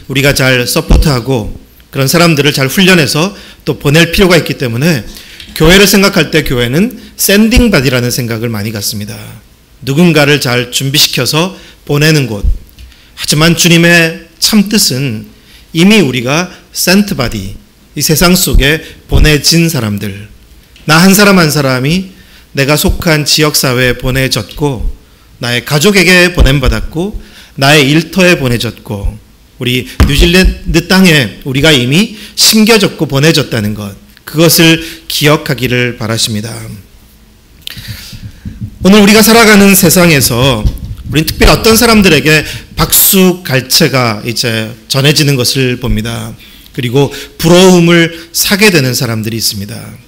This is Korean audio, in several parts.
우리가 잘 서포트하고 그런 사람들을 잘 훈련해서 또 보낼 필요가 있기 때문에 교회를 생각할 때 교회는 샌딩 바디라는 생각을 많이 갖습니다. 누군가를 잘 준비시켜서 보내는 곳. 하지만 주님의 참 뜻은 이미 우리가 센트 바디, 이 세상 속에 보내진 사람들, 나 한 사람 한 사람이 내가 속한 지역사회에 보내졌고 나의 가족에게 보냄받았고 나의 일터에 보내졌고 우리 뉴질랜드 땅에 우리가 이미 심겨졌고 보내졌다는 것, 그것을 기억하기를 바라십니다. 오늘 우리가 살아가는 세상에서 우리는 특별히 어떤 사람들에게 박수갈채가 이제 전해지는 것을 봅니다. 그리고 부러움을 사게 되는 사람들이 있습니다.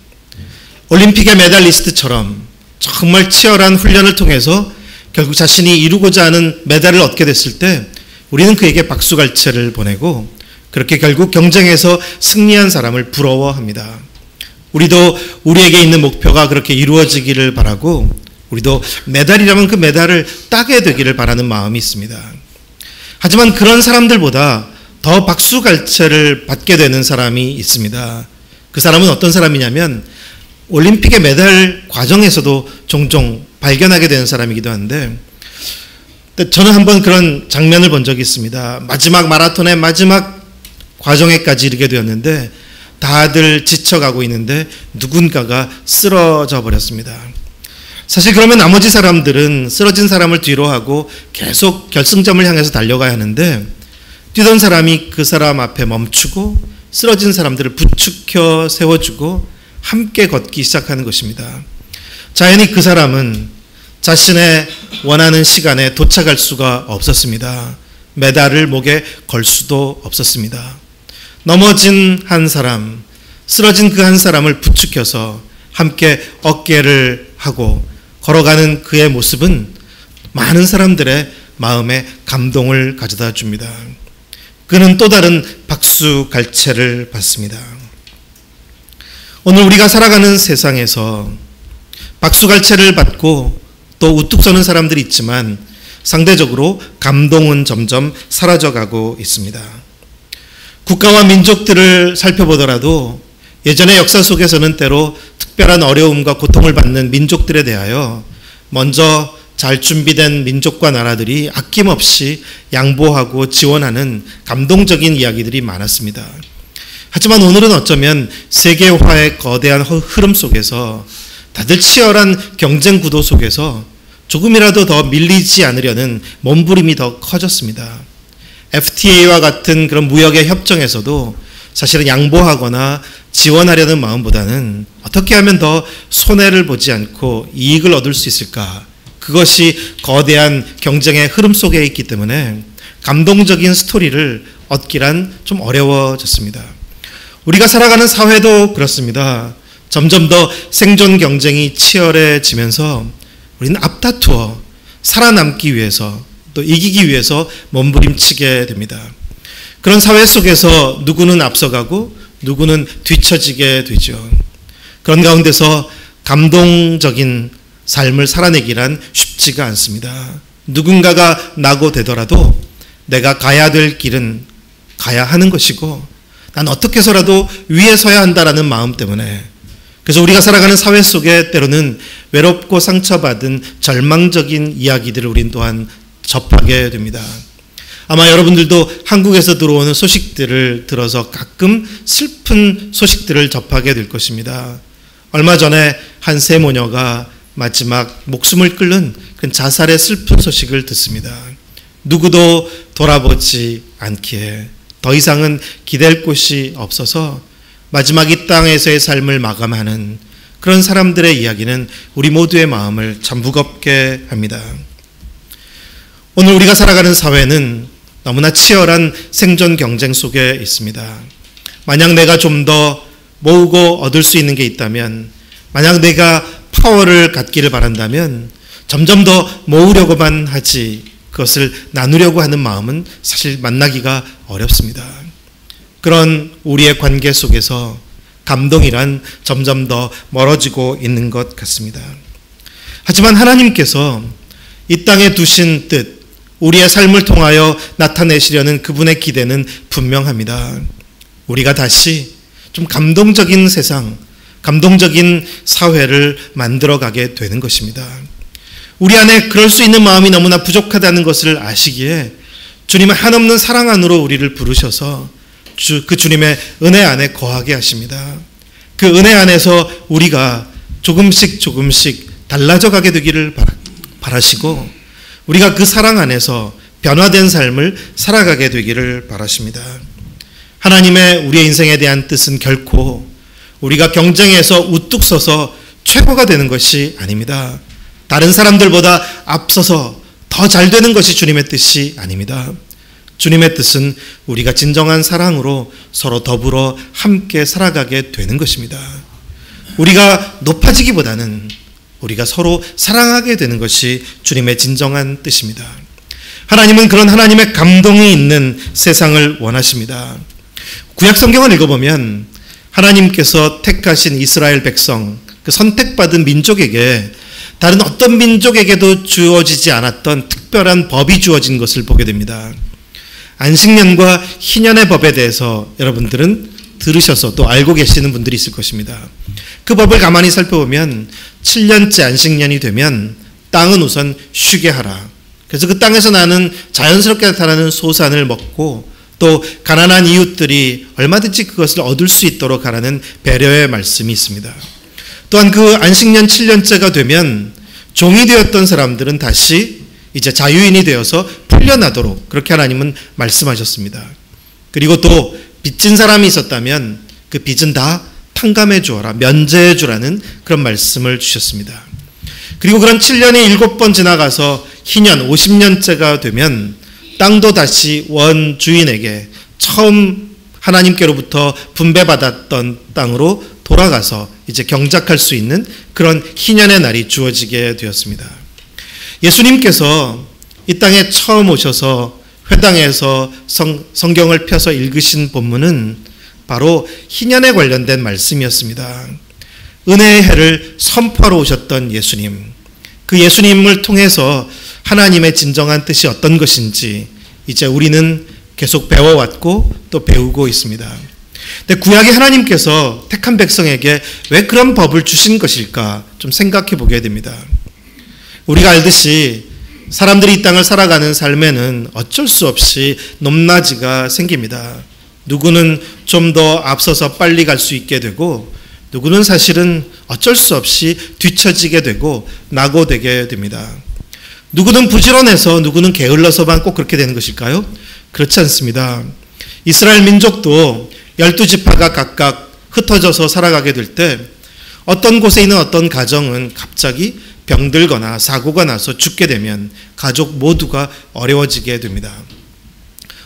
올림픽의 메달리스트처럼 정말 치열한 훈련을 통해서 결국 자신이 이루고자 하는 메달을 얻게 됐을 때 우리는 그에게 박수갈채를 보내고 그렇게 결국 경쟁에서 승리한 사람을 부러워합니다. 우리도 우리에게 있는 목표가 그렇게 이루어지기를 바라고 우리도 메달이라면 그 메달을 따게 되기를 바라는 마음이 있습니다. 하지만 그런 사람들보다 더 박수갈채를 받게 되는 사람이 있습니다. 그 사람은 어떤 사람이냐면 올림픽의 메달 과정에서도 종종 발견하게 되는 사람이기도 한데 저는 한번 그런 장면을 본 적이 있습니다. 마지막 마라톤의 마지막 과정에까지 이르게 되었는데 다들 지쳐가고 있는데 누군가가 쓰러져 버렸습니다. 사실 그러면 나머지 사람들은 쓰러진 사람을 뒤로 하고 계속 결승점을 향해서 달려가야 하는데 뛰던 사람이 그 사람 앞에 멈추고 쓰러진 사람들을 부축혀 세워주고 함께 걷기 시작하는 것입니다. 자연히 그 사람은 자신의 원하는 시간에 도착할 수가 없었습니다. 메달을 목에 걸 수도 없었습니다. 넘어진 한 사람, 쓰러진 그 한 사람을 부축해서 함께 어깨를 하고 걸어가는 그의 모습은 많은 사람들의 마음에 감동을 가져다 줍니다. 그는 또 다른 박수갈채를 받습니다. 오늘 우리가 살아가는 세상에서 박수갈채를 받고 또 우뚝 서는 사람들이 있지만 상대적으로 감동은 점점 사라져가고 있습니다. 국가와 민족들을 살펴보더라도 예전의 역사 속에서는 때로 특별한 어려움과 고통을 받는 민족들에 대하여 먼저 잘 준비된 민족과 나라들이 아낌없이 양보하고 지원하는 감동적인 이야기들이 많았습니다. 하지만 오늘은 어쩌면 세계화의 거대한 흐름 속에서 다들 치열한 경쟁 구도 속에서 조금이라도 더 밀리지 않으려는 몸부림이 더 커졌습니다. FTA와 같은 그런 무역의 협정에서도 사실은 양보하거나 지원하려는 마음보다는 어떻게 하면 더 손해를 보지 않고 이익을 얻을 수 있을까, 그것이 거대한 경쟁의 흐름 속에 있기 때문에 감동적인 스토리를 얻기란 좀 어려워졌습니다. 우리가 살아가는 사회도 그렇습니다. 점점 더 생존 경쟁이 치열해지면서 우리는 앞다투어 살아남기 위해서 또 이기기 위해서 몸부림치게 됩니다. 그런 사회 속에서 누구는 앞서가고 누구는 뒤처지게 되죠. 그런 가운데서 감동적인 삶을 살아내기란 쉽지가 않습니다. 누군가가 낙오되더라도 내가 가야 될 길은 가야 하는 것이고 난 어떻게 해서라도 위에 서야 한다라는 마음 때문에, 그래서 우리가 살아가는 사회 속에 때로는 외롭고 상처받은 절망적인 이야기들을 우린 또한 접하게 됩니다. 아마 여러분들도 한국에서 들어오는 소식들을 들어서 가끔 슬픈 소식들을 접하게 될 것입니다. 얼마 전에 한 세모녀가 마지막 목숨을 끊는 그 자살의 슬픈 소식을 듣습니다. 누구도 돌아보지 않기에 더 이상은 기댈 곳이 없어서 마지막 이 땅에서의 삶을 마감하는 그런 사람들의 이야기는 우리 모두의 마음을 참 무겁게 합니다. 오늘 우리가 살아가는 사회는 너무나 치열한 생존 경쟁 속에 있습니다. 만약 내가 좀 더 모으고 얻을 수 있는 게 있다면, 만약 내가 파워를 갖기를 바란다면 점점 더 모으려고만 하지 그것을 나누려고 하는 마음은 사실 만나기가 어렵습니다. 그런 우리의 관계 속에서 감동이란 점점 더 멀어지고 있는 것 같습니다. 하지만 하나님께서 이 땅에 두신 뜻, 우리의 삶을 통하여 나타내시려는 그분의 기대는 분명합니다. 우리가 다시 좀 감동적인 세상, 감동적인 사회를 만들어가게 되는 것입니다. 우리 안에 그럴 수 있는 마음이 너무나 부족하다는 것을 아시기에 주님의 한없는 사랑 안으로 우리를 부르셔서 그 주님의 은혜 안에 거하게 하십니다. 그 은혜 안에서 우리가 조금씩 달라져 가게 되기를 바라시고 우리가 그 사랑 안에서 변화된 삶을 살아가게 되기를 바라십니다. 하나님의 우리의 인생에 대한 뜻은 결코 우리가 경쟁에서 우뚝 서서 최고가 되는 것이 아닙니다. 다른 사람들보다 앞서서 더 잘 되는 것이 주님의 뜻이 아닙니다. 주님의 뜻은 우리가 진정한 사랑으로 서로 더불어 함께 살아가게 되는 것입니다. 우리가 높아지기보다는 우리가 서로 사랑하게 되는 것이 주님의 진정한 뜻입니다. 하나님은 그런 하나님의 감동이 있는 세상을 원하십니다. 구약 성경을 읽어보면 하나님께서 택하신 이스라엘 백성, 그 선택받은 민족에게 다른 어떤 민족에게도 주어지지 않았던 특별한 법이 주어진 것을 보게 됩니다. 안식년과 희년의 법에 대해서 여러분들은 들으셔서 또 알고 계시는 분들이 있을 것입니다. 그 법을 가만히 살펴보면 7년째 안식년이 되면 땅은 우선 쉬게 하라. 그래서 그 땅에서 나는 자연스럽게 나타나는 소산을 먹고 또 가난한 이웃들이 얼마든지 그것을 얻을 수 있도록 하라는 배려의 말씀이 있습니다. 또한 그 안식년 7년째가 되면 종이 되었던 사람들은 다시 이제 자유인이 되어서 풀려나도록 그렇게 하나님은 말씀하셨습니다. 그리고 또 빚진 사람이 있었다면 그 빚은 다 탕감해 주어라, 면제해 주라는 그런 말씀을 주셨습니다. 그리고 그런 7년이 7번 지나가서 희년 50년째가 되면 땅도 다시 원주인에게 처음 하나님께로부터 분배받았던 땅으로 돌아가서 이제 경작할 수 있는 그런 희년의 날이 주어지게 되었습니다. 예수님께서 이 땅에 처음 오셔서 회당에서 성경을 펴서 읽으신 본문은 바로 희년에 관련된 말씀이었습니다. 은혜의 해를 선포하러 오셨던 예수님, 그 예수님을 통해서 하나님의 진정한 뜻이 어떤 것인지 이제 우리는 계속 배워왔고 또 배우고 있습니다. 근데 구약의 하나님께서 택한 백성에게 왜 그런 법을 주신 것일까 좀 생각해 보게 됩니다. 우리가 알듯이 사람들이 이 땅을 살아가는 삶에는 어쩔 수 없이 높낮이가 생깁니다. 누구는 좀 더 앞서서 빨리 갈 수 있게 되고 누구는 사실은 어쩔 수 없이 뒤처지게 되고 낙오되게 됩니다. 누구는 부지런해서 누구는 게을러서만 꼭 그렇게 되는 것일까요? 그렇지 않습니다. 이스라엘 민족도 12지파가 각각 흩어져서 살아가게 될 때 어떤 곳에 있는 어떤 가정은 갑자기 병들거나 사고가 나서 죽게 되면 가족 모두가 어려워지게 됩니다.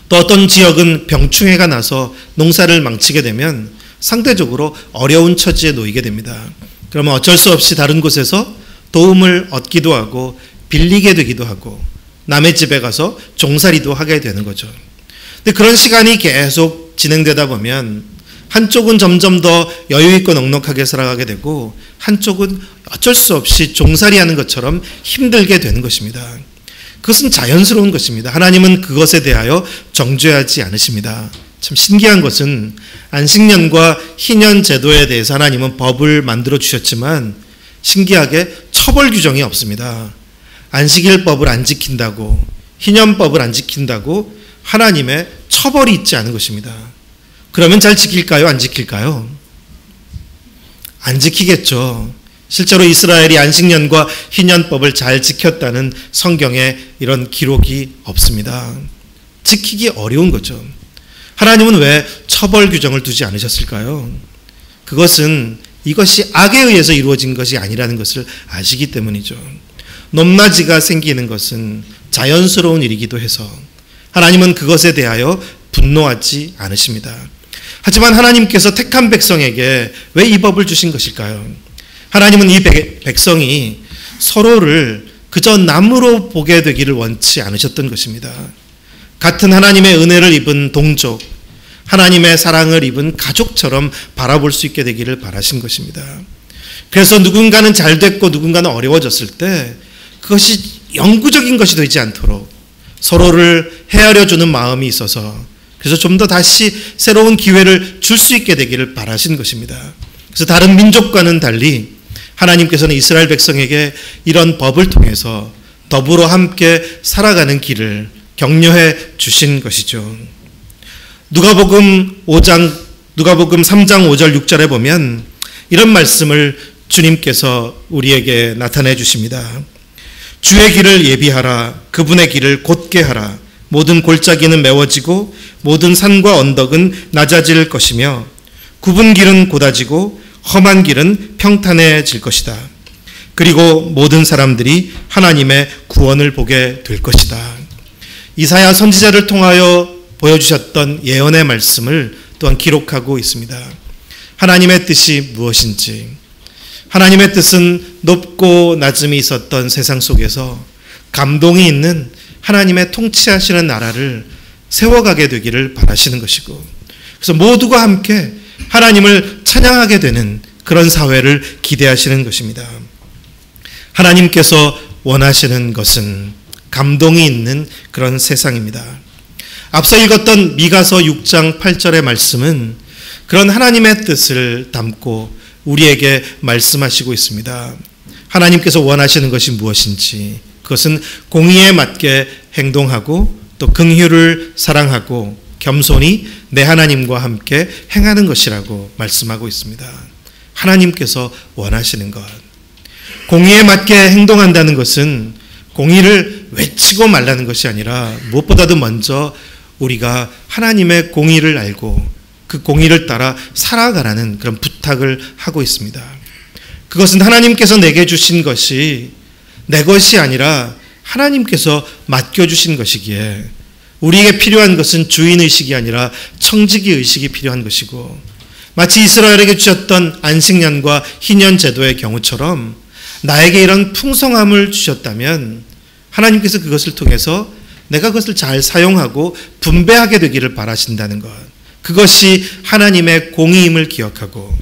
또 어떤 지역은 병충해가 나서 농사를 망치게 되면 상대적으로 어려운 처지에 놓이게 됩니다. 그러면 어쩔 수 없이 다른 곳에서 도움을 얻기도 하고 빌리게 되기도 하고 남의 집에 가서 종살이도 하게 되는 거죠. 근데 그런 시간이 계속 진행되다 보면 한쪽은 점점 더 여유 있고 넉넉하게 살아가게 되고 한쪽은 어쩔 수 없이 종살이하는 것처럼 힘들게 되는 것입니다. 그것은 자연스러운 것입니다. 하나님은 그것에 대하여 정죄하지 않으십니다. 참 신기한 것은 안식년과 희년 제도에 대해서 하나님은 법을 만들어 주셨지만 신기하게 처벌 규정이 없습니다. 안식일법을 안 지킨다고, 희년법을 안 지킨다고 하나님의 처벌이 있지 않은 것입니다. 그러면 잘 지킬까요? 안 지킬까요? 안 지키겠죠. 실제로 이스라엘이 안식년과 희년법을 잘 지켰다는 성경에 이런 기록이 없습니다. 지키기 어려운 거죠. 하나님은 왜 처벌 규정을 두지 않으셨을까요? 그것은 이것이 악에 의해서 이루어진 것이 아니라는 것을 아시기 때문이죠. 높낮이가 생기는 것은 자연스러운 일이기도 해서 하나님은 그것에 대하여 분노하지 않으십니다. 하지만 하나님께서 택한 백성에게 왜 이 법을 주신 것일까요? 하나님은 이 백성이 서로를 그저 남으로 보게 되기를 원치 않으셨던 것입니다. 같은 하나님의 은혜를 입은 동족, 하나님의 사랑을 입은 가족처럼 바라볼 수 있게 되기를 바라신 것입니다. 그래서 누군가는 잘 됐고 누군가는 어려워졌을 때 그것이 영구적인 것이 되지 않도록 서로를 헤아려 주는 마음이 있어서 그래서 좀 더 다시 새로운 기회를 줄 수 있게 되기를 바라신 것입니다. 그래서 다른 민족과는 달리 하나님께서는 이스라엘 백성에게 이런 법을 통해서 더불어 함께 살아가는 길을 격려해 주신 것이죠. 누가복음 3장 5절 6절에 보면 이런 말씀을 주님께서 우리에게 나타내 주십니다. 주의 길을 예비하라. 그분의 길을 곧게 하라. 모든 골짜기는 메워지고 모든 산과 언덕은 낮아질 것이며 굽은 길은 곧아지고 험한 길은 평탄해질 것이다. 그리고 모든 사람들이 하나님의 구원을 보게 될 것이다. 이사야 선지자를 통하여 보여주셨던 예언의 말씀을 또한 기록하고 있습니다. 하나님의 뜻이 무엇인지, 하나님의 뜻은 높고 낮음이 있었던 세상 속에서 감동이 있는 하나님의 통치하시는 나라를 세워가게 되기를 바라시는 것이고, 그래서 모두가 함께 하나님을 찬양하게 되는 그런 사회를 기대하시는 것입니다. 하나님께서 원하시는 것은 감동이 있는 그런 세상입니다. 앞서 읽었던 미가서 6장 8절의 말씀은 그런 하나님의 뜻을 담고 우리에게 말씀하시고 있습니다. 하나님께서 원하시는 것이 무엇인지, 그것은 공의에 맞게 행동하고 또 긍휼을 사랑하고 겸손히 내 하나님과 함께 행하는 것이라고 말씀하고 있습니다. 하나님께서 원하시는 것. 공의에 맞게 행동한다는 것은 공의를 외치고 말라는 것이 아니라 무엇보다도 먼저 우리가 하나님의 공의를 알고 그 공의를 따라 살아가라는 그런 부탁을 하고 있습니다. 그것은 하나님께서 내게 주신 것이 내 것이 아니라 하나님께서 맡겨주신 것이기에 우리에게 필요한 것은 주인의식이 아니라 청지기의식이 필요한 것이고, 마치 이스라엘에게 주셨던 안식년과 희년 제도의 경우처럼 나에게 이런 풍성함을 주셨다면 하나님께서 그것을 통해서 내가 그것을 잘 사용하고 분배하게 되기를 바라신다는 것, 그것이 하나님의 공의임을 기억하고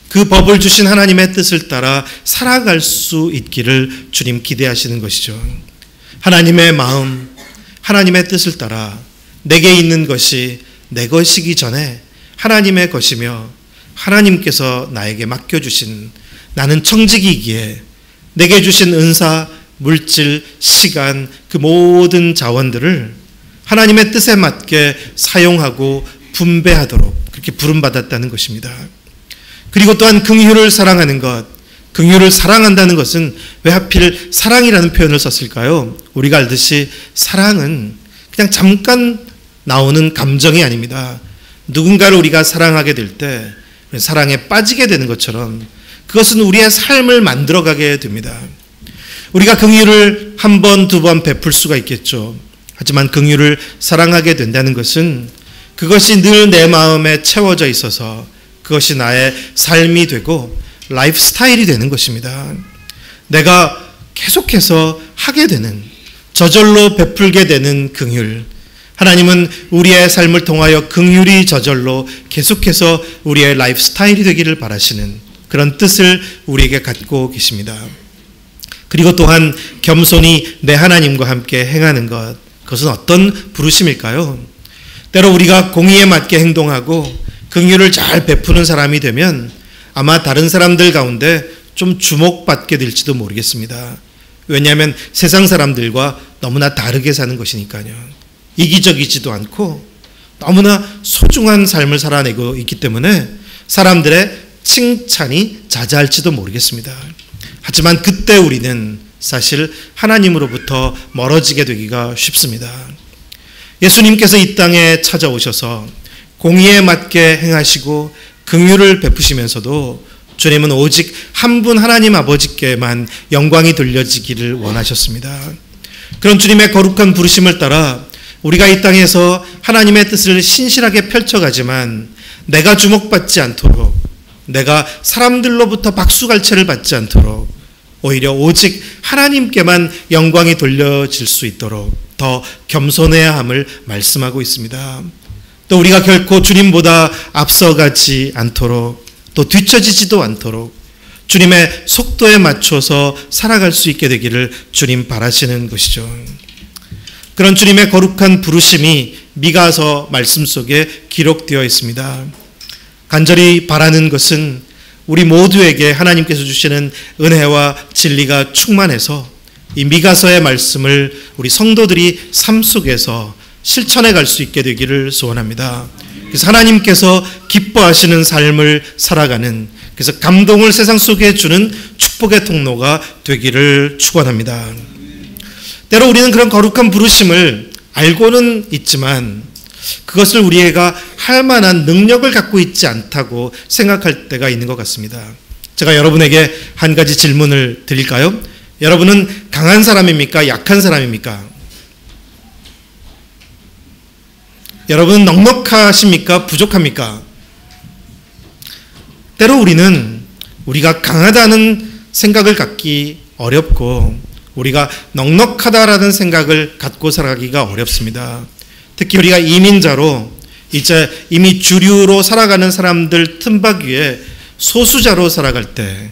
그 법을 주신 하나님의 뜻을 따라 살아갈 수 있기를 주님 기대하시는 것이죠. 하나님의 마음, 하나님의 뜻을 따라 내게 있는 것이 내 것이기 전에 하나님의 것이며 하나님께서 나에게 맡겨주신, 나는 청지기이기에 내게 주신 은사, 물질, 시간, 그 모든 자원들을 하나님의 뜻에 맞게 사용하고 분배하도록 그렇게 부름받았다는 것입니다. 그리고 또한 긍휼을 사랑하는 것, 긍휼을 사랑한다는 것은 왜 하필 사랑이라는 표현을 썼을까요? 우리가 알듯이 사랑은 그냥 잠깐 나오는 감정이 아닙니다. 누군가를 우리가 사랑하게 될 때 사랑에 빠지게 되는 것처럼 그것은 우리의 삶을 만들어가게 됩니다. 우리가 긍휼을 한 번, 두 번 베풀 수가 있겠죠. 하지만 긍휼을 사랑하게 된다는 것은 그것이 늘 내 마음에 채워져 있어서 그것이 나의 삶이 되고 라이프 스타일이 되는 것입니다. 내가 계속해서 하게 되는, 저절로 베풀게 되는 긍휼. 하나님은 우리의 삶을 통하여 긍휼이 저절로 계속해서 우리의 라이프 스타일이 되기를 바라시는 그런 뜻을 우리에게 갖고 계십니다. 그리고 또한 겸손히 내 하나님과 함께 행하는 것, 그것은 어떤 부르심일까요? 때로 우리가 공의에 맞게 행동하고 긍휼을 잘 베푸는 사람이 되면 아마 다른 사람들 가운데 좀 주목받게 될지도 모르겠습니다. 왜냐하면 세상 사람들과 너무나 다르게 사는 것이니까요. 이기적이지도 않고 너무나 소중한 삶을 살아내고 있기 때문에 사람들의 칭찬이 자자할지도 모르겠습니다. 하지만 그때 우리는 사실 하나님으로부터 멀어지게 되기가 쉽습니다. 예수님께서 이 땅에 찾아오셔서 공의에 맞게 행하시고 긍휼을 베푸시면서도 주님은 오직 한 분 하나님 아버지께만 영광이 돌려지기를 원하셨습니다. 그런 주님의 거룩한 부르심을 따라 우리가 이 땅에서 하나님의 뜻을 신실하게 펼쳐가지만 내가 주목받지 않도록, 내가 사람들로부터 박수갈채를 받지 않도록 오히려 오직 하나님께만 영광이 돌려질 수 있도록 더 겸손해야 함을 말씀하고 있습니다. 또 우리가 결코 주님보다 앞서가지 않도록, 또 뒤처지지도 않도록 주님의 속도에 맞춰서 살아갈 수 있게 되기를 주님 바라시는 것이죠. 그런 주님의 거룩한 부르심이 미가서 말씀 속에 기록되어 있습니다. 간절히 바라는 것은 우리 모두에게 하나님께서 주시는 은혜와 진리가 충만해서 이 미가서의 말씀을 우리 성도들이 삶 속에서 실천해 갈 수 있게 되기를 소원합니다. 그래서 하나님께서 기뻐하시는 삶을 살아가는, 그래서 감동을 세상 속에 주는 축복의 통로가 되기를 축원합니다. 때로 우리는 그런 거룩한 부르심을 알고는 있지만 그것을 우리가 할 만한 능력을 갖고 있지 않다고 생각할 때가 있는 것 같습니다. 제가 여러분에게 한 가지 질문을 드릴까요? 여러분은 강한 사람입니까? 약한 사람입니까? 여러분은 넉넉하십니까? 부족합니까? 때로 우리는 우리가 강하다는 생각을 갖기 어렵고 우리가 넉넉하다라는 생각을 갖고 살아가기가 어렵습니다. 특히 우리가 이민자로 이제 이미 주류로 살아가는 사람들 틈바귀 위에 소수자로 살아갈 때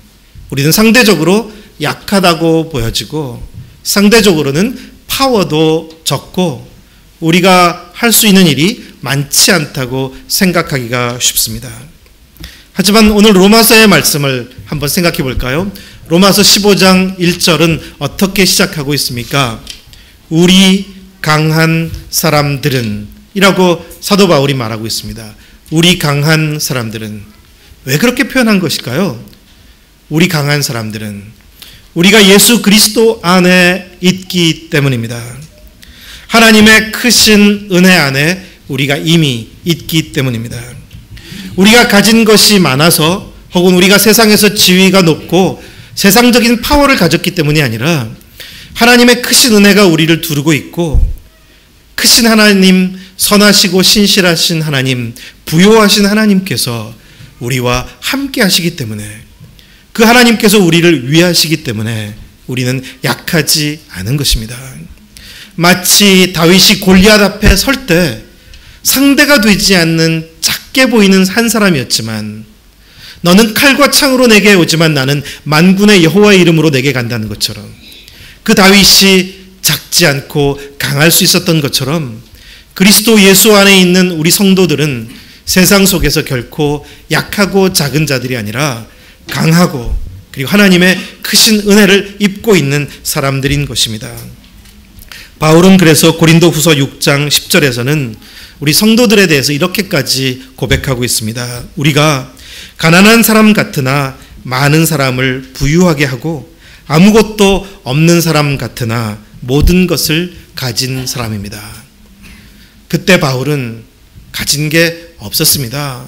우리는 상대적으로 약하다고 보여지고 상대적으로는 파워도 적고 우리가 할 수 있는 일이 많지 않다고 생각하기가 쉽습니다. 하지만 오늘 로마서의 말씀을 한번 생각해 볼까요? 로마서 15장 1절은 어떻게 시작하고 있습니까? 우리 강한 사람들은 이라고 사도 바울이 말하고 있습니다. 우리 강한 사람들은 왜 그렇게 표현한 것일까요? 우리 강한 사람들은 우리가 예수 그리스도 안에 있기 때문입니다. 하나님의 크신 은혜 안에 우리가 이미 있기 때문입니다. 우리가 가진 것이 많아서 혹은 우리가 세상에서 지위가 높고 세상적인 파워를 가졌기 때문이 아니라 하나님의 크신 은혜가 우리를 두르고 있고 크신 하나님, 선하시고 신실하신 하나님, 부요하신 하나님께서 우리와 함께 하시기 때문에 그 하나님께서 우리를 위하시기 때문에 우리는 약하지 않은 것입니다. 마치 다윗이 골리앗 앞에 설 때 상대가 되지 않는 작게 보이는 한 사람이었지만 너는 칼과 창으로 내게 오지만 나는 만군의 여호와의 이름으로 내게 간다는 것처럼 그 다윗이 작지 않고 강할 수 있었던 것처럼 그리스도 예수 안에 있는 우리 성도들은 세상 속에서 결코 약하고 작은 자들이 아니라 강하고 그리고 하나님의 크신 은혜를 입고 있는 사람들인 것입니다. 바울은 그래서 고린도후서 6장 10절에서는 우리 성도들에 대해서 이렇게까지 고백하고 있습니다. 우리가 가난한 사람 같으나 많은 사람을 부유하게 하고 아무것도 없는 사람 같으나 모든 것을 가진 사람입니다. 그때 바울은 가진 게 없었습니다.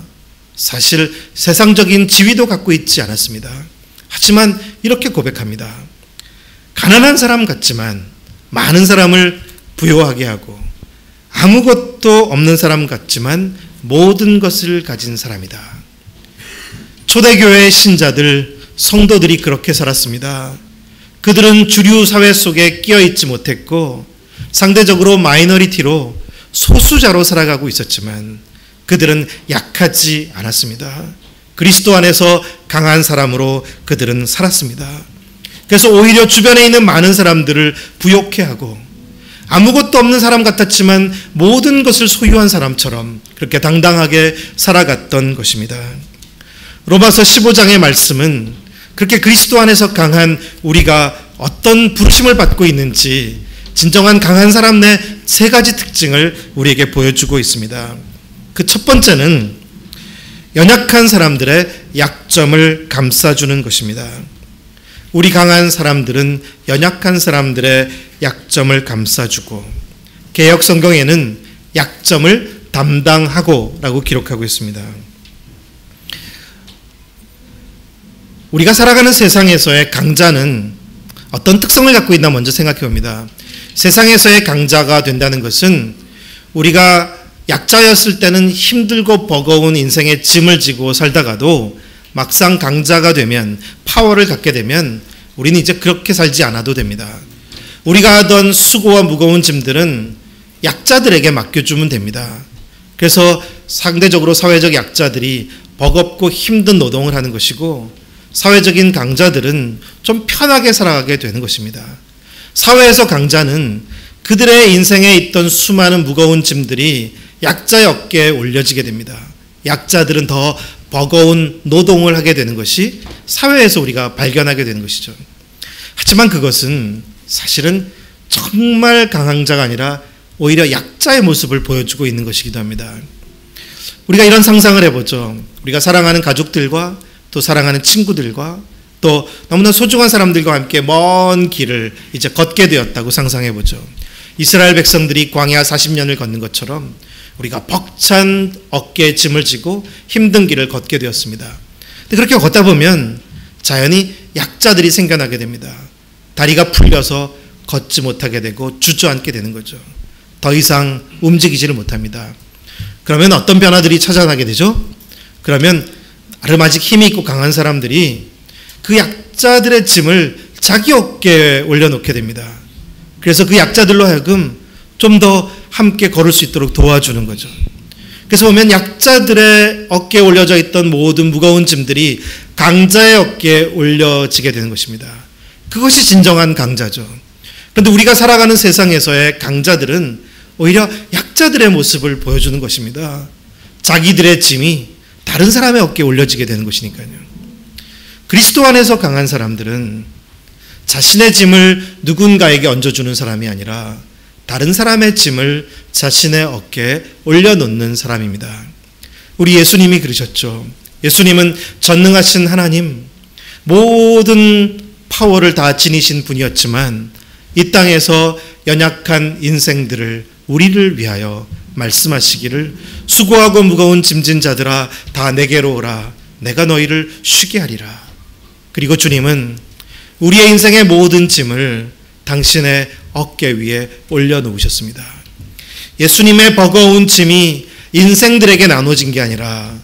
사실 세상적인 지위도 갖고 있지 않았습니다. 하지만 이렇게 고백합니다. 가난한 사람 같지만 많은 사람을 부유하게 하고 아무것도 없는 사람 같지만 모든 것을 가진 사람이다. 초대교회의 신자들, 성도들이 그렇게 살았습니다. 그들은 주류 사회 속에 끼어 있지 못했고 상대적으로 마이너리티로 소수자로 살아가고 있었지만 그들은 약하지 않았습니다. 그리스도 안에서 강한 사람으로 그들은 살았습니다. 그래서 오히려 주변에 있는 많은 사람들을 부욕해 하고 아무것도 없는 사람 같았지만 모든 것을 소유한 사람처럼 그렇게 당당하게 살아갔던 것입니다. 로마서 15장의 말씀은 그렇게 그리스도 안에서 강한 우리가 어떤 부르심을 받고 있는지 진정한 강한 사람 내 세 가지 특징을 우리에게 보여주고 있습니다. 그 첫 번째는 연약한 사람들의 약점을 감싸주는 것입니다. 우리 강한 사람들은 연약한 사람들의 약점을 감싸주고 개역 성경에는 약점을 담당하고 라고 기록하고 있습니다. 우리가 살아가는 세상에서의 강자는 어떤 특성을 갖고 있나 먼저 생각해 봅니다. 세상에서의 강자가 된다는 것은 우리가 약자였을 때는 힘들고 버거운 인생의 짐을 지고 살다가도 막상 강자가 되면 파워를 갖게 되면 우리는 이제 그렇게 살지 않아도 됩니다. 우리가 하던 수고와 무거운 짐들은 약자들에게 맡겨주면 됩니다. 그래서 상대적으로 사회적 약자들이 버겁고 힘든 노동을 하는 것이고 사회적인 강자들은 좀 편하게 살아가게 되는 것입니다. 사회에서 강자는 그들의 인생에 있던 수많은 무거운 짐들이 약자의 어깨에 올려지게 됩니다. 약자들은 더 버거운 노동을 하게 되는 것이 사회에서 우리가 발견하게 되는 것이죠. 하지만 그것은 사실은 정말 강한 자가 아니라 오히려 약자의 모습을 보여주고 있는 것이기도 합니다. 우리가 이런 상상을 해보죠. 우리가 사랑하는 가족들과 또 사랑하는 친구들과 또 너무나 소중한 사람들과 함께 먼 길을 이제 걷게 되었다고 상상해보죠. 이스라엘 백성들이 광야 40년을 걷는 것처럼 우리가 벅찬 어깨에 짐을 지고 힘든 길을 걷게 되었습니다. 근데 그렇게 걷다 보면 자연히 약자들이 생겨나게 됩니다. 다리가 풀려서 걷지 못하게 되고 주저앉게 되는 거죠. 더 이상 움직이지를 못합니다. 그러면 어떤 변화들이 찾아나게 되죠? 그러면 나름 아직 힘이 있고 강한 사람들이 그 약자들의 짐을 자기 어깨에 올려놓게 됩니다. 그래서 그 약자들로 하여금 좀 더 함께 걸을 수 있도록 도와주는 거죠. 그래서 보면 약자들의 어깨에 올려져 있던 모든 무거운 짐들이 강자의 어깨에 올려지게 되는 것입니다. 그것이 진정한 강자죠. 그런데 우리가 살아가는 세상에서의 강자들은 오히려 약자들의 모습을 보여주는 것입니다. 자기들의 짐이 다른 사람의 어깨에 올려지게 되는 것이니까요. 그리스도 안에서 강한 사람들은 자신의 짐을 누군가에게 얹어주는 사람이 아니라 다른 사람의 짐을 자신의 어깨에 올려놓는 사람입니다. 우리 예수님이 그러셨죠. 예수님은 전능하신 하나님, 모든 파워를 다 지니신 분이었지만 이 땅에서 연약한 인생들을 우리를 위하여 말씀하시기를 수고하고 무거운 짐진 자들아 다 내게로 오라 내가 너희를 쉬게 하리라. 그리고 주님은 우리의 인생의 모든 짐을 당신의 어깨 위에 올려놓으셨습니다. 예수님의 버거운 짐이 인생들에게 나눠진 게 아니라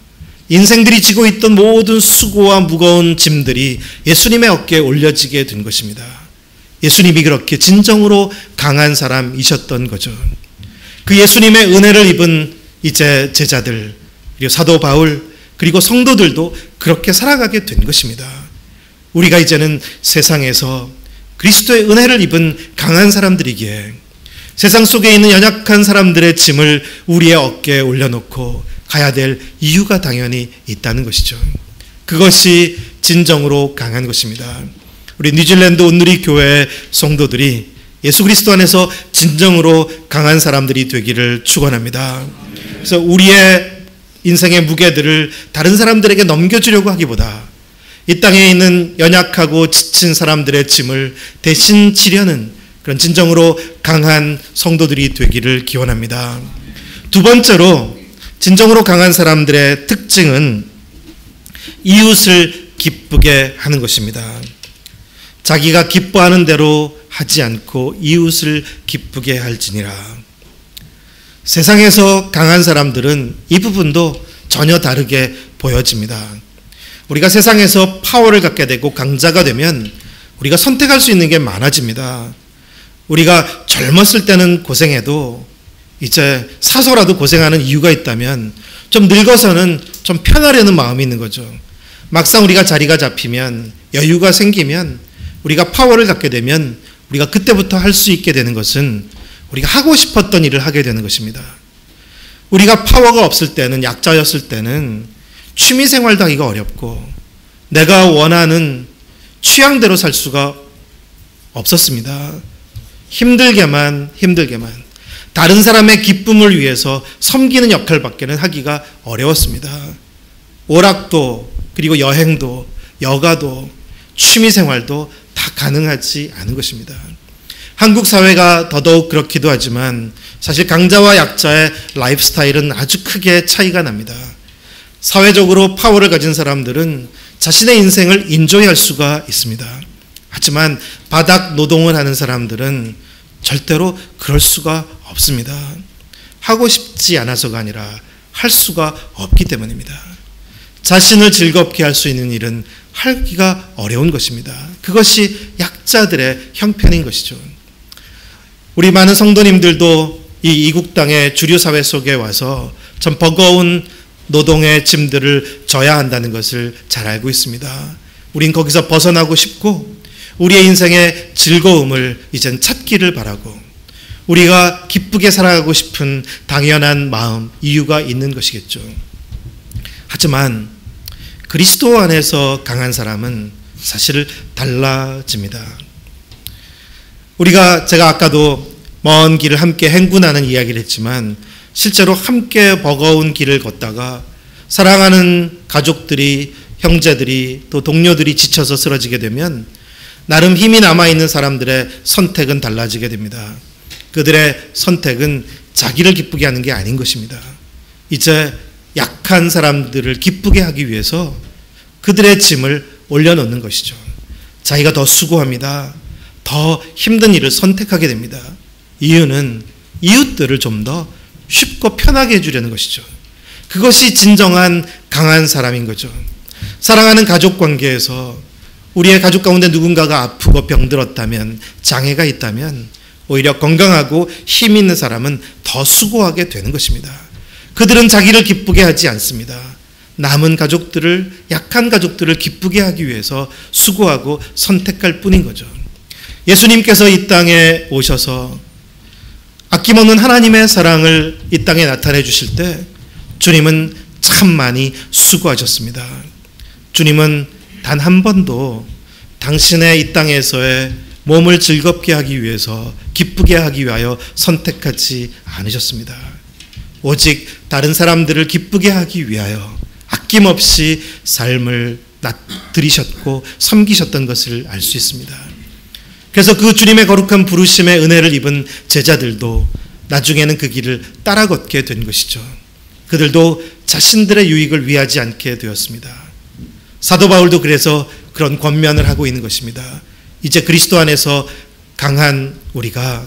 인생들이 지고 있던 모든 수고와 무거운 짐들이 예수님의 어깨에 올려지게 된 것입니다. 예수님이 그렇게 진정으로 강한 사람이셨던 거죠. 그 예수님의 은혜를 입은 이제 제자들, 그리고 사도 바울, 그리고 성도들도 그렇게 살아가게 된 것입니다. 우리가 이제는 세상에서 그리스도의 은혜를 입은 강한 사람들이기에 세상 속에 있는 연약한 사람들의 짐을 우리의 어깨에 올려놓고 가야 될 이유가 당연히 있다는 것이죠. 그것이 진정으로 강한 것입니다. 우리 뉴질랜드 온누리 교회 성도들이 예수 그리스도 안에서 진정으로 강한 사람들이 되기를 축원합니다. 그래서 우리의 인생의 무게들을 다른 사람들에게 넘겨주려고 하기보다 이 땅에 있는 연약하고 지친 사람들의 짐을 대신 지려는 그런 진정으로 강한 성도들이 되기를 기원합니다. 두 번째로 진정으로 강한 사람들의 특징은 이웃을 기쁘게 하는 것입니다. 자기가 기뻐하는 대로 하지 않고 이웃을 기쁘게 할지니라. 세상에서 강한 사람들은 이 부분도 전혀 다르게 보여집니다. 우리가 세상에서 파워를 갖게 되고 강자가 되면 우리가 선택할 수 있는 게 많아집니다. 우리가 젊었을 때는 고생해도 이제 사서라도 고생하는 이유가 있다면 좀 늙어서는 좀 편하려는 마음이 있는 거죠. 막상 우리가 자리가 잡히면 여유가 생기면 우리가 파워를 갖게 되면 우리가 그때부터 할 수 있게 되는 것은 우리가 하고 싶었던 일을 하게 되는 것입니다. 우리가 파워가 없을 때는, 약자였을 때는 취미생활도 하기가 어렵고 내가 원하는 취향대로 살 수가 없었습니다. 힘들게만 다른 사람의 기쁨을 위해서 섬기는 역할밖에는 하기가 어려웠습니다. 오락도 그리고 여행도 여가도 취미생활도 다 가능하지 않은 것입니다. 한국 사회가 더더욱 그렇기도 하지만 사실 강자와 약자의 라이프 스타일은 아주 크게 차이가 납니다. 사회적으로 파워를 가진 사람들은 자신의 인생을 인조이할 수가 있습니다. 하지만 바닥 노동을 하는 사람들은 절대로 그럴 수가 없습니다. 하고 싶지 않아서가 아니라 할 수가 없기 때문입니다. 자신을 즐겁게 할 수 있는 일은 하기가 어려운 것입니다. 그것이 약자들의 형편인 것이죠. 우리 많은 성도님들도 이 이국 땅의 주류 사회 속에 와서 참 버거운 노동의 짐들을 져야 한다는 것을 잘 알고 있습니다. 우린 거기서 벗어나고 싶고 우리의 인생의 즐거움을 이젠 찾기를 바라고 우리가 기쁘게 살아가고 싶은 당연한 마음, 이유가 있는 것이겠죠. 하지만 그리스도 안에서 강한 사람은 사실 달라집니다. 제가 아까도 먼 길을 함께 행군하는 이야기를 했지만 실제로 함께 버거운 길을 걷다가 사랑하는 가족들이, 형제들이, 또 동료들이 지쳐서 쓰러지게 되면 나름 힘이 남아있는 사람들의 선택은 달라지게 됩니다. 그들의 선택은 자기를 기쁘게 하는 게 아닌 것입니다. 이제 약한 사람들을 기쁘게 하기 위해서 그들의 짐을 올려놓는 것이죠. 자기가 더 수고합니다. 더 힘든 일을 선택하게 됩니다. 이유는 이웃들을 좀 더 쉽고 편하게 해주려는 것이죠. 그것이 진정한 강한 사람인 거죠. 사랑하는 가족 관계에서 우리의 가족 가운데 누군가가 아프고 병들었다면, 장애가 있다면 오히려 건강하고 힘 있는 사람은 더 수고하게 되는 것입니다. 그들은 자기를 기쁘게 하지 않습니다. 남은 가족들을, 약한 가족들을 기쁘게 하기 위해서 수고하고 선택할 뿐인 거죠. 예수님께서 이 땅에 오셔서 아낌없는 하나님의 사랑을 이 땅에 나타내 주실 때 주님은 참 많이 수고하셨습니다. 주님은 단 한 번도 당신의 이 땅에서의 몸을 즐겁게 하기 위해서, 기쁘게 하기 위하여 선택하지 않으셨습니다. 오직 다른 사람들을 기쁘게 하기 위하여 아낌없이 삶을 드리셨고 섬기셨던 것을 알 수 있습니다. 그래서 그 주님의 거룩한 부르심의 은혜를 입은 제자들도 나중에는 그 길을 따라 걷게 된 것이죠. 그들도 자신들의 유익을 위하지 않게 되었습니다. 사도 바울도 그래서 그런 권면을 하고 있는 것입니다. 이제 그리스도 안에서 강한 우리가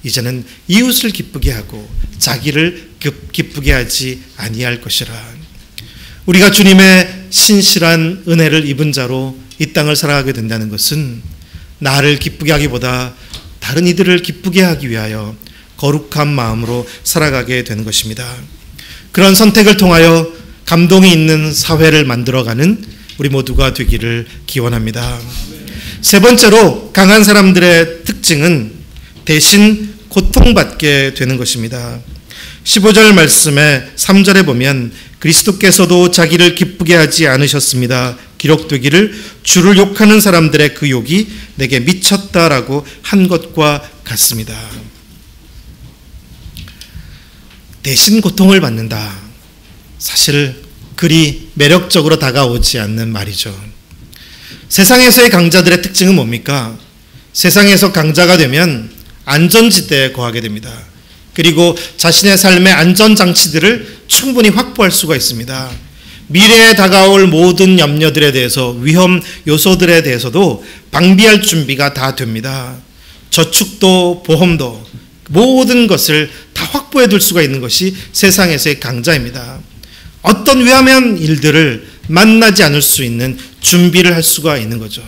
이제는 이웃을 기쁘게 하고 자기를 기쁘게 하지 아니할 것이라. 우리가 주님의 신실한 은혜를 입은 자로 이 땅을 살아가게 된다는 것은 나를 기쁘게 하기보다 다른 이들을 기쁘게 하기 위하여 거룩한 마음으로 살아가게 되는 것입니다. 그런 선택을 통하여 감동이 있는 사회를 만들어가는 우리 모두가 되기를 기원합니다. 세 번째로 강한 사람들의 특징은 대신 고통받게 되는 것입니다. 15절 말씀에 3절에 보면 그리스도께서도 자기를 기쁘게 하지 않으셨습니다. 기록되기를 주를 욕하는 사람들의 그 욕이 내게 미쳤다라고 한 것과 같습니다. 대신 고통을 받는다. 사실 그리 매력적으로 다가오지 않는 말이죠. 세상에서의 강자들의 특징은 뭡니까? 세상에서 강자가 되면 안전지대에 거하게 됩니다. 그리고 자신의 삶의 안전장치들을 충분히 확보할 수가 있습니다. 미래에 다가올 모든 염려들에 대해서, 위험 요소들에 대해서도 방비할 준비가 다 됩니다. 저축도 보험도 모든 것을 다 확보해 둘 수가 있는 것이 세상에서의 강자입니다. 어떤 위험한 일들을 만나지 않을 수 있는 준비를 할 수가 있는 거죠.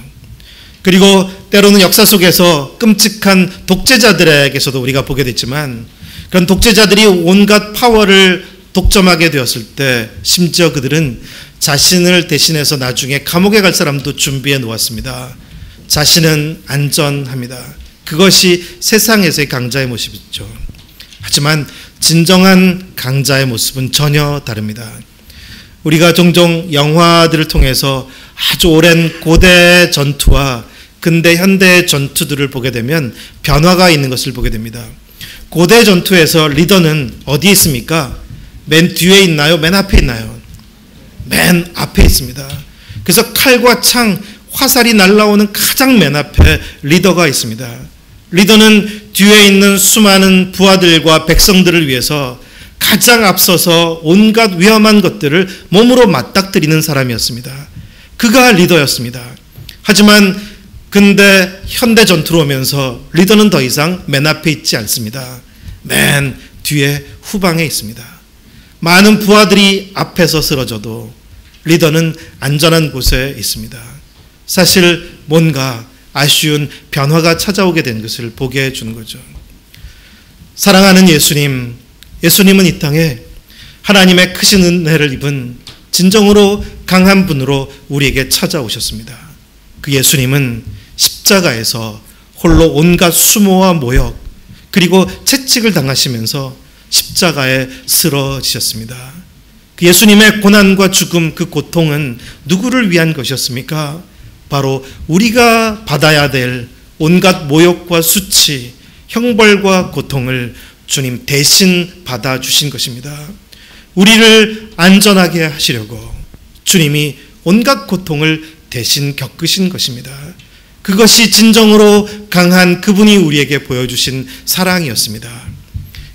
그리고 때로는 역사 속에서 끔찍한 독재자들에게서도 우리가 보게 됐지만 그런 독재자들이 온갖 파워를 독점하게 되었을 때 심지어 그들은 자신을 대신해서 나중에 감옥에 갈 사람도 준비해 놓았습니다. 자신은 안전합니다. 그것이 세상에서의 강자의 모습이죠. 하지만 진정한 강자의 모습은 전혀 다릅니다. 우리가 종종 영화들을 통해서 아주 오랜 고대 전투와 근대 현대 전투들을 보게 되면 변화가 있는 것을 보게 됩니다. 고대 전투에서 리더는 어디에 있습니까? 맨 뒤에 있나요? 맨 앞에 있나요? 맨 앞에 있습니다. 그래서 칼과 창, 화살이 날아오는 가장 맨 앞에 리더가 있습니다. 리더는 뒤에 있는 수많은 부하들과 백성들을 위해서 가장 앞서서 온갖 위험한 것들을 몸으로 맞닥뜨리는 사람이었습니다. 그가 리더였습니다. 하지만 근데 현대 전투로 오면서 리더는 더 이상 맨 앞에 있지 않습니다. 맨 뒤에 후방에 있습니다. 많은 부하들이 앞에서 쓰러져도 리더는 안전한 곳에 있습니다. 사실 뭔가 아쉬운 변화가 찾아오게 된 것을 보게 해주는 거죠. 사랑하는 예수님은 이 땅에 하나님의 크신 은혜를 입은 진정으로 강한 분으로 우리에게 찾아오셨습니다. 그 예수님은 십자가에서 홀로 온갖 수모와 모욕, 그리고 채찍을 당하시면서 십자가에 쓰러지셨습니다. 그 예수님의 고난과 죽음, 그 고통은 누구를 위한 것이었습니까? 바로 우리가 받아야 될 온갖 모욕과 수치, 형벌과 고통을 주님 대신 받아주신 것입니다. 우리를 안전하게 하시려고 주님이 온갖 고통을 대신 겪으신 것입니다. 그것이 진정으로 강한 그분이 우리에게 보여주신 사랑이었습니다.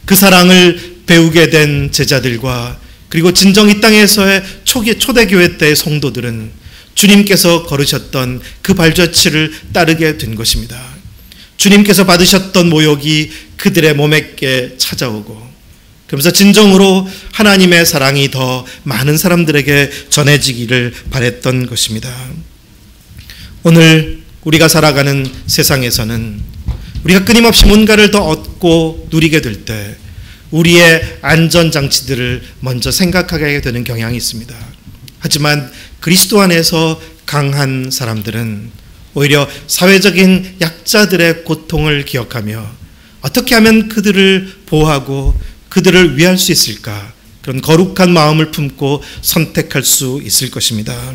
그 사랑을 배우게 된 제자들과 그리고 진정 이 땅에서의 초대교회 때의 성도들은 주님께서 걸으셨던 그 발자취를 따르게 된 것입니다. 주님께서 받으셨던 모욕이 그들의 몸에게 찾아오고, 그러면서 진정으로 하나님의 사랑이 더 많은 사람들에게 전해지기를 바랬던 것입니다. 오늘 우리가 살아가는 세상에서는 우리가 끊임없이 뭔가를 더 얻고 누리게 될 때 우리의 안전장치들을 먼저 생각하게 되는 경향이 있습니다. 하지만 그리스도 안에서 강한 사람들은 오히려 사회적인 약자들의 고통을 기억하며 어떻게 하면 그들을 보호하고 그들을 위할 수 있을까, 그런 거룩한 마음을 품고 선택할 수 있을 것입니다.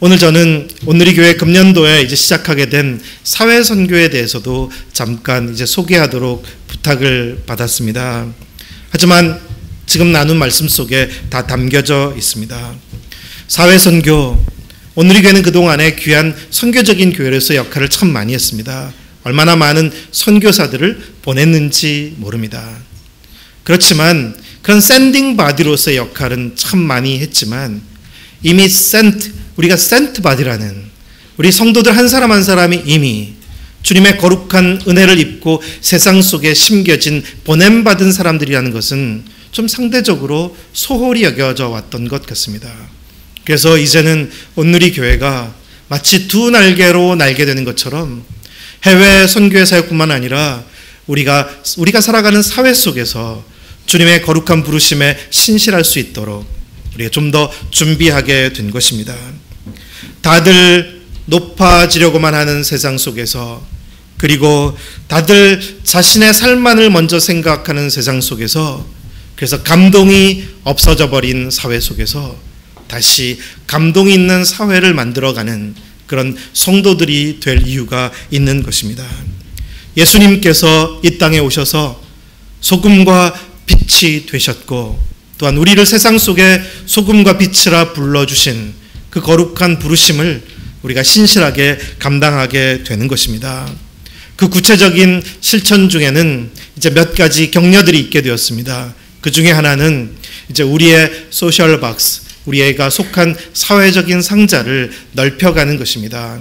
오늘 저는 온누리 교회 금년도에 이제 시작하게 된 사회 선교에 대해서도 잠깐 이제 소개하도록 부탁을 받았습니다. 하지만 지금 나눈 말씀 속에 다 담겨져 있습니다. 사회 선교, 온누리 교회는 그동안에 귀한 선교적인 교회로서 역할을 참 많이 했습니다. 얼마나 많은 선교사들을 보냈는지 모릅니다. 그렇지만 그런 샌딩 바디로서의 역할은 참 많이 했지만 이미 우리가 센트 바디라는 우리 성도들 한 사람 한 사람이 이미 주님의 거룩한 은혜를 입고 세상 속에 심겨진 보냄받은 사람들이라는 것은 좀 상대적으로 소홀히 여겨져 왔던 것 같습니다. 그래서 이제는 온누리 교회가 마치 두 날개로 날게 되는 것처럼 해외 선교의 사역뿐만 아니라 우리가 살아가는 사회 속에서 주님의 거룩한 부르심에 신실할 수 있도록 우리가 좀 더 준비하게 된 것입니다. 다들 높아지려고만 하는 세상 속에서, 그리고 다들 자신의 삶만을 먼저 생각하는 세상 속에서, 그래서 감동이 없어져 버린 사회 속에서 다시 감동이 있는 사회를 만들어가는 그런 성도들이 될 이유가 있는 것입니다. 예수님께서 이 땅에 오셔서 소금과 빛이 되셨고, 또한 우리를 세상 속에 소금과 빛이라 불러주신 그 거룩한 부르심을 우리가 신실하게 감당하게 되는 것입니다. 그 구체적인 실천 중에는 이제 몇 가지 격려들이 있게 되었습니다. 그 중에 하나는 이제 우리의 소셜 박스, 우리가 속한 사회적인 상자를 넓혀가는 것입니다.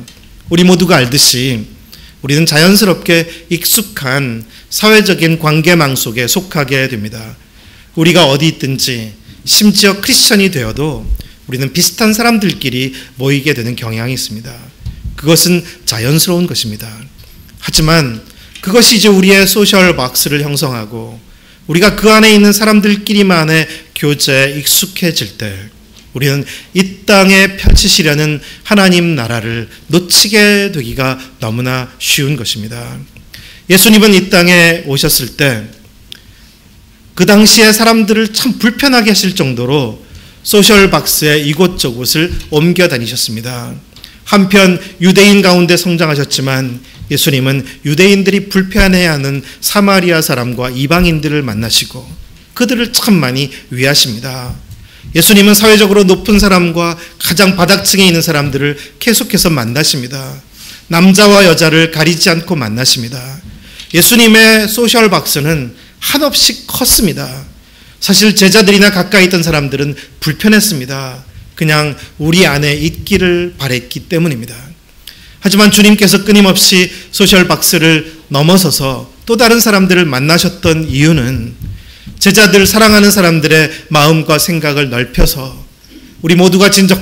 우리 모두가 알듯이 우리는 자연스럽게 익숙한 사회적인 관계망 속에 속하게 됩니다. 우리가 어디 있든지, 심지어 크리스천이 되어도 우리는 비슷한 사람들끼리 모이게 되는 경향이 있습니다. 그것은 자연스러운 것입니다. 하지만 그것이 이제 우리의 소셜 박스를 형성하고 우리가 그 안에 있는 사람들끼리만의 교제에 익숙해질 때 우리는 이 땅에 펼치시려는 하나님 나라를 놓치게 되기가 너무나 쉬운 것입니다. 예수님은 이 땅에 오셨을 때 그 당시에 사람들을 참 불편하게 하실 정도로 소셜 박스에 이곳저곳을 옮겨 다니셨습니다. 한편 유대인 가운데 성장하셨지만 예수님은 유대인들이 불편해하는 사마리아 사람과 이방인들을 만나시고 그들을 참 많이 위하십니다. 예수님은 사회적으로 높은 사람과 가장 바닥층에 있는 사람들을 계속해서 만나십니다. 남자와 여자를 가리지 않고 만나십니다. 예수님의 소셜 박스는 한없이 컸습니다. 사실 제자들이나 가까이 있던 사람들은 불편했습니다. 그냥 우리 안에 있기를 바랬기 때문입니다. 하지만 주님께서 끊임없이 소셜 박스를 넘어서서 또 다른 사람들을 만나셨던 이유는 제자들, 사랑하는 사람들의 마음과 생각을 넓혀서 우리 모두가 진정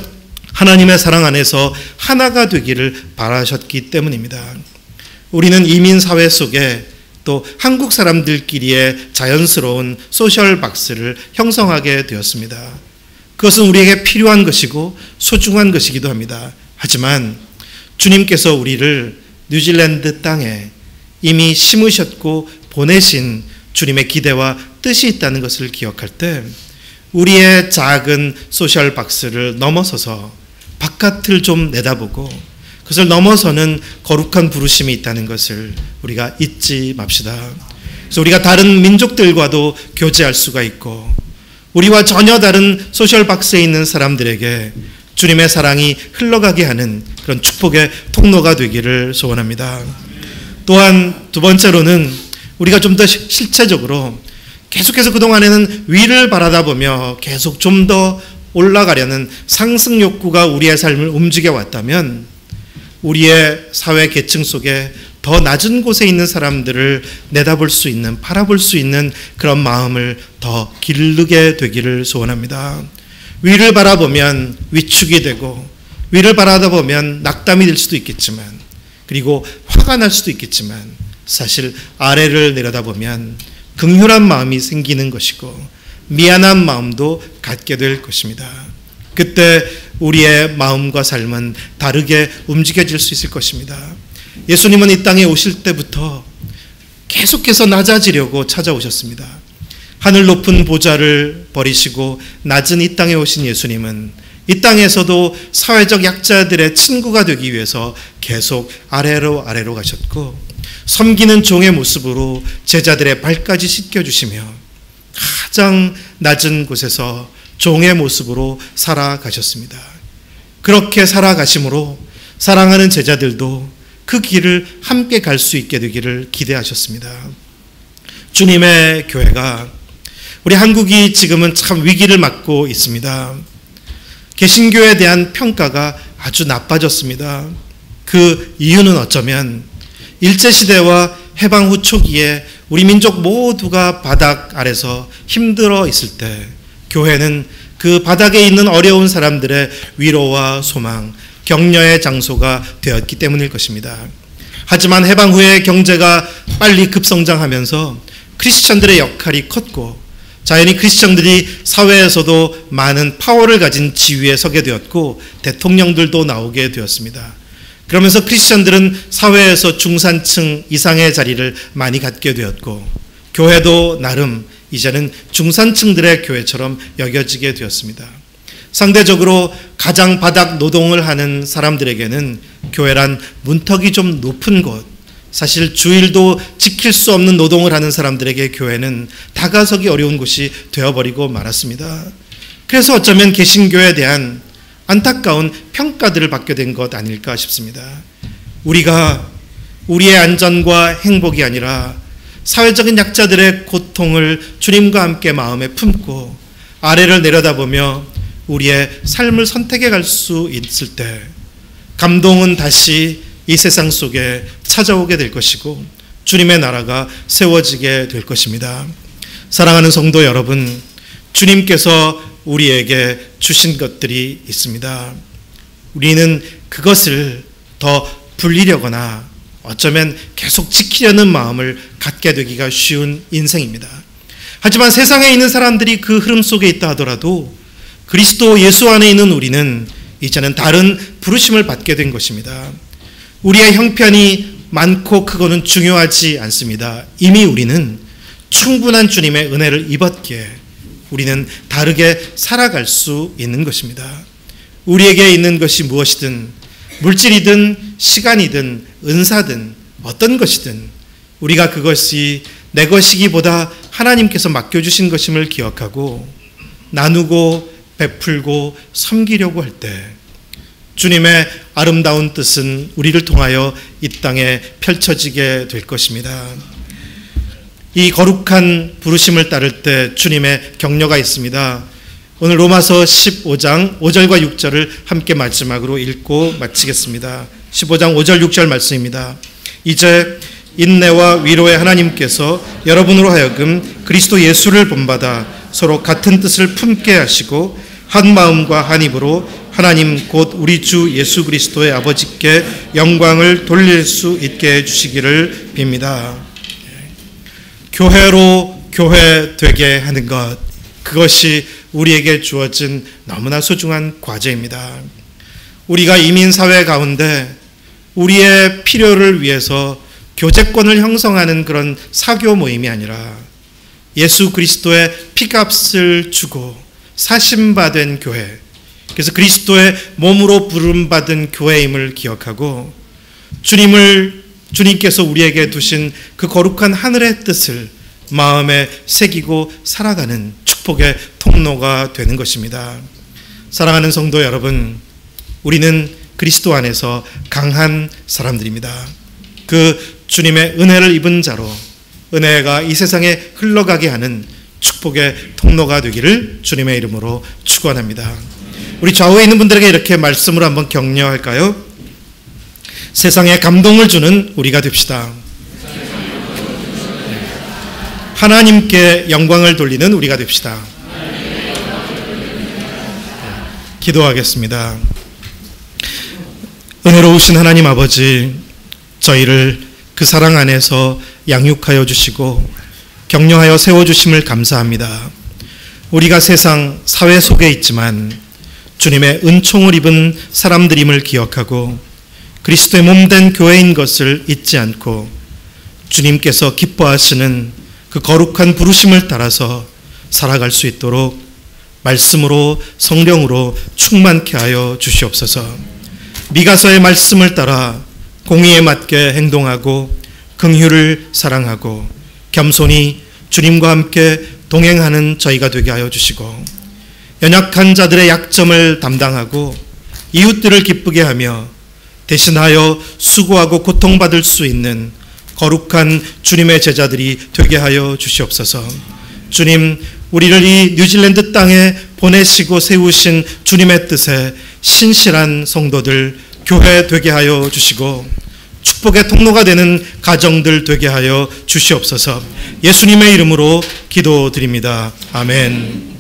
하나님의 사랑 안에서 하나가 되기를 바라셨기 때문입니다. 우리는 이민 사회 속에 또 한국 사람들끼리의 자연스러운 소셜 박스를 형성하게 되었습니다. 그것은 우리에게 필요한 것이고 소중한 것이기도 합니다. 하지만 주님께서 우리를 뉴질랜드 땅에 이미 심으셨고 보내신 주님의 기대와 뜻이 있다는 것을 기억할 때 우리의 작은 소셜 박스를 넘어서서 바깥을 좀 내다보고 그것을 넘어서는 거룩한 부르심이 있다는 것을 우리가 잊지 맙시다. 그래서 우리가 다른 민족들과도 교제할 수가 있고 우리와 전혀 다른 소셜 박스에 있는 사람들에게 주님의 사랑이 흘러가게 하는 그런 축복의 통로가 되기를 소원합니다. 또한 두 번째로는 우리가 좀 더 실체적으로 계속해서 그동안에는 위를 바라다 보며 계속 좀 더 올라가려는 상승 욕구가 우리의 삶을 움직여 왔다면 우리의 사회 계층 속에 더 낮은 곳에 있는 사람들을 내다볼 수 있는, 바라볼 수 있는 그런 마음을 더 기르게 되기를 소원합니다. 위를 바라보면 위축이 되고 위를 바라다 보면 낙담이 될 수도 있겠지만 그리고 화가 날 수도 있겠지만 사실 아래를 내려다보면 긍휼한 마음이 생기는 것이고 미안한 마음도 갖게 될 것입니다. 그때 우리의 마음과 삶은 다르게 움직여질 수 있을 것입니다. 예수님은 이 땅에 오실 때부터 계속해서 낮아지려고 찾아오셨습니다. 하늘 높은 보좌를 버리시고 낮은 이 땅에 오신 예수님은 이 땅에서도 사회적 약자들의 친구가 되기 위해서 계속 아래로 가셨고 섬기는 종의 모습으로 제자들의 발까지 씻겨주시며 가장 낮은 곳에서 종의 모습으로 살아가셨습니다. 그렇게 살아가심으로 사랑하는 제자들도 그 길을 함께 갈 수 있게 되기를 기대하셨습니다. 주님의 교회가 우리 한국이 지금은 참 위기를 맞고 있습니다. 개신교에 대한 평가가 아주 나빠졌습니다. 그 이유는 어쩌면 일제시대와 해방 후 초기에 우리 민족 모두가 바닥 아래서 힘들어 있을 때 교회는 그 바닥에 있는 어려운 사람들의 위로와 소망, 격려의 장소가 되었기 때문일 것입니다. 하지만 해방 후에 경제가 빨리 급성장하면서 크리스천들의 역할이 컸고 자연히 크리스천들이 사회에서도 많은 파워를 가진 지위에 서게 되었고 대통령들도 나오게 되었습니다. 그러면서 크리스천들은 사회에서 중산층 이상의 자리를 많이 갖게 되었고 교회도 나름 이제는 중산층들의 교회처럼 여겨지게 되었습니다. 상대적으로 가장 바닥 노동을 하는 사람들에게는 교회란 문턱이 좀 높은 곳, 사실 주일도 지킬 수 없는 노동을 하는 사람들에게 교회는 다가서기 어려운 곳이 되어버리고 말았습니다. 그래서 어쩌면 개신교에 대한 안타까운 평가들을 받게 된 것 아닐까 싶습니다. 우리가 우리의 안전과 행복이 아니라 사회적인 약자들의 고통을 주님과 함께 마음에 품고 아래를 내려다보며 우리의 삶을 선택해 갈 수 있을 때 감동은 다시 이 세상 속에 찾아오게 될 것이고 주님의 나라가 세워지게 될 것입니다. 사랑하는 성도 여러분, 주님께서 우리에게 주신 것들이 있습니다. 우리는 그것을 더 불리려거나 어쩌면 계속 지키려는 마음을 갖게 되기가 쉬운 인생입니다. 하지만 세상에 있는 사람들이 그 흐름 속에 있다 하더라도 그리스도 예수 안에 있는 우리는 이제는 다른 부르심을 받게 된 것입니다. 우리의 형편이 많고 크고는 중요하지 않습니다. 이미 우리는 충분한 주님의 은혜를 입었기에 우리는 다르게 살아갈 수 있는 것입니다. 우리에게 있는 것이 무엇이든 물질이든 시간이든 은사든 어떤 것이든 우리가 그것이 내 것이기보다 하나님께서 맡겨주신 것임을 기억하고 나누고 베풀고 섬기려고 할 때 주님의 아름다운 뜻은 우리를 통하여 이 땅에 펼쳐지게 될 것입니다. 이 거룩한 부르심을 따를 때 주님의 격려가 있습니다. 오늘 로마서 15장 5절과 6절을 함께 마지막으로 읽고 마치겠습니다. 15장 5절 6절 말씀입니다. 이제 인내와 위로의 하나님께서 여러분으로 하여금 그리스도 예수를 본받아 서로 같은 뜻을 품게 하시고 한 마음과 한 입으로 하나님 곧 우리 주 예수 그리스도의 아버지께 영광을 돌릴 수 있게 해주시기를 빕니다. 교회로 교회 되게 하는 것, 그것이 우리에게 주어진 너무나 소중한 과제입니다. 우리가 이민사회 가운데 우리의 필요를 위해서 교제권을 형성하는 그런 사교 모임이 아니라 예수 그리스도의 피값을 주고 사심받은 교회, 그래서 그리스도의 몸으로 부름받은 교회임을 기억하고 주님께서 우리에게 두신 그 거룩한 하늘의 뜻을 마음에 새기고 살아가는 축복의 통로가 되는 것입니다. 사랑하는 성도 여러분, 우리는 그리스도 안에서 강한 사람들입니다. 그 주님의 은혜를 입은 자로 은혜가 이 세상에 흘러가게 하는 축복의 통로가 되기를 주님의 이름으로 축원합니다. 우리 좌우에 있는 분들에게 이렇게 말씀으로 한번 격려할까요? 세상에 감동을 주는 우리가 됩시다. 하나님께 영광을 돌리는 우리가 됩시다. 기도하겠습니다. 은혜로우신 하나님 아버지, 저희를 그 사랑 안에서 양육하여 주시고 격려하여 세워주심을 감사합니다. 우리가 세상 사회 속에 있지만 주님의 은총을 입은 사람들임을 기억하고 그리스도의 몸된 교회인 것을 잊지 않고 주님께서 기뻐하시는 그 거룩한 부르심을 따라서 살아갈 수 있도록 말씀으로 성령으로 충만케 하여 주시옵소서. 미가서의 말씀을 따라 공의에 맞게 행동하고 긍휼을 사랑하고 겸손히 주님과 함께 동행하는 저희가 되게 하여 주시고 연약한 자들의 약점을 담당하고 이웃들을 기쁘게 하며 대신하여 수고하고 고통받을 수 있는 거룩한 주님의 제자들이 되게 하여 주시옵소서. 주님, 우리를 이 뉴질랜드 땅에 보내시고 세우신 주님의 뜻에 신실한 성도들, 교회 되게 하여 주시고 축복의 통로가 되는 가정들 되게 하여 주시옵소서. 예수님의 이름으로 기도드립니다. 아멘.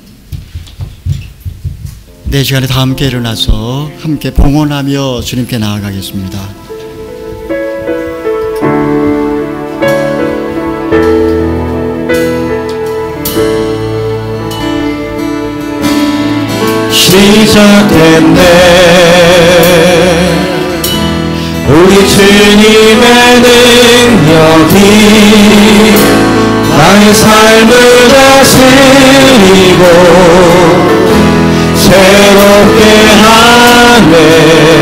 네, 시간에 다 함께 일어나서 함께 봉헌하며 주님께 나아가겠습니다. 시작됐네. 우리 주님의 능력이 나의 삶을 다스리고 새롭게 하네.